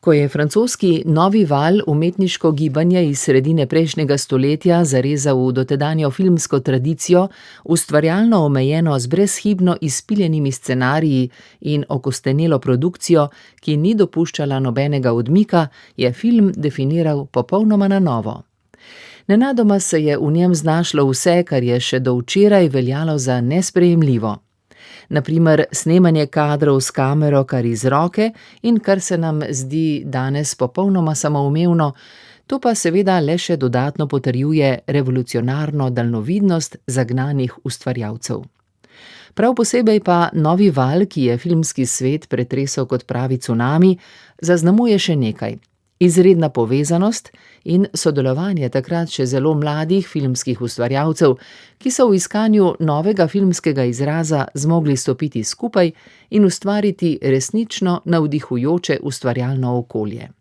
Ko je francoski novi val umetniško gibanje iz sredine prejšnjega stoletja zarezal v dotedanjo filmsko tradicijo, ustvarjalno omejeno z brezhibno izpiljenimi scenariji in okostenelo produkcijo, ki ni dopuščala nobenega odmika, je film definiral popolnoma na novo. Nenadoma se je v njem znašlo vse, kar je še do včeraj veljalo za nesprejemljivo. Na primer, snemanje kadrov s kamero kar iz roke in kar se nam zdi danes popolnoma samoumevno, to pa seveda le še dodatno potrjuje revolucionarno daljnovidnost zagnanih ustvarjalcev. Prav posebej pa novi val, ki je filmski svet pretresel kot pravi cunami, zaznamuje še nekaj. Izredna povezanost in sodelovanje takrat še zelo mladih filmskih ustvarjalcev, ki so v iskanju novega filmskega izraza zmogli stopiti skupaj in ustvariti resnično navdihujoče ustvarjalno okolje.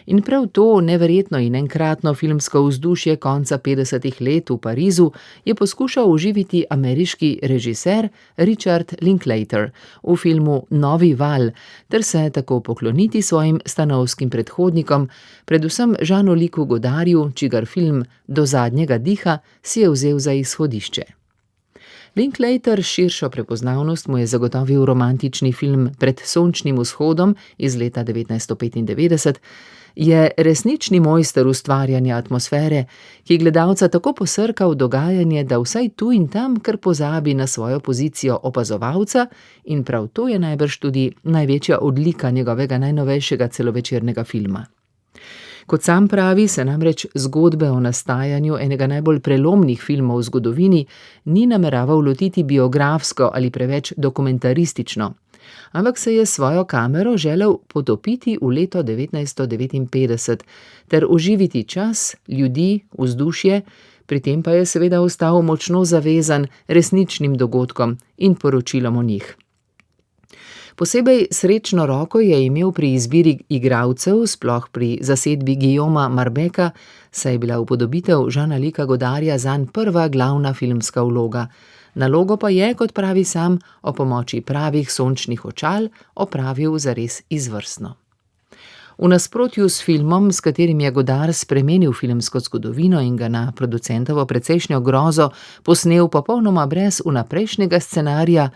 In prav to neverjetno in enkratno filmsko vzdušje konca 50. let v Parizu je poskušal oživiti ameriški režiser Richard Linklater v filmu Novi val, ter se tako pokloniti svojim stanovskim predhodnikom, predvsem Jeanu-Lucu Godarju, čigar film Do zadnjega diha si je vzel za izhodišče. Linklater širšo prepoznavnost mu je zagotovil romantični film Pred sončnim vzhodom iz leta 1995, je resnični mojster ustvarjanja atmosfere, ki gledalca tako posrka v dogajanje, da vsaj tu in tam kar pozabi na svojo pozicijo opazovalca, in prav to je najbrž tudi največja odlika njegovega najnovejšega celovečernega filma. Kot sam pravi, se namreč zgodbe o nastajanju enega najbolj prelomnih filmov v zgodovini ni nameraval lotiti biografsko ali preveč dokumentaristično, ampak se je svojo kamero želel potopiti v leto 1959 ter oživiti čas, ljudi, vzdušje, pri tem pa je seveda ostal močno zavezan resničnim dogodkom in poročilom o njih. Posebej srečno roko je imel pri izbiri igralcev, sploh pri zasedbi Guillauma Marbecca, saj je bila upodobitev Jeana-Luca Godarja zanj prva glavna filmska vloga. Nalogo pa je, kot pravi sam, o pomoči pravih sončnih očal opravil zares izvrstno. V nasprotju s filmom, s katerim je Godard spremenil filmsko zgodovino in ga na producentovo precejšnjo grozo posnel popolnoma brez vnaprejšnjega scenarija,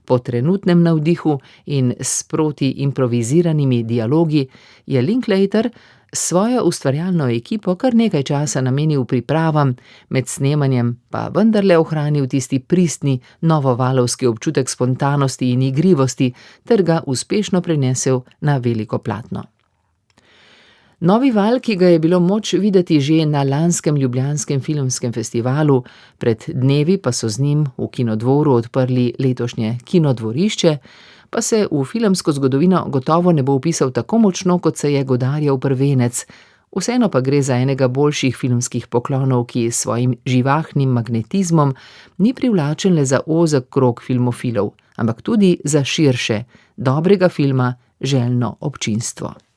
po trenutnem navdihu in sproti improviziranimi dialogi, je Linklater svojo ustvarjalno ekipo kar nekaj časa namenil pripravam, med snemanjem pa vendarle ohranil tisti pristni novovalovski občutek spontanosti in igrivosti ter ga uspešno prenesel na veliko platno. Novi val, ki ga je bilo moč videti že na lanskem ljubljanskem filmskem festivalu, pred dnevi pa so z njim v Kinodvoru odprli letošnje Kinodvorišče, pa se v filmsko zgodovino gotovo ne bo vpisal tako močno, kot se je Godarjev prvenec. Vseeno pa gre za enega boljših filmskih poklonov, ki s svojim živahnim magnetizmom ni privlačen le za ozek krog filmofilov, ampak tudi za širše, dobrega filma željno občinstvo.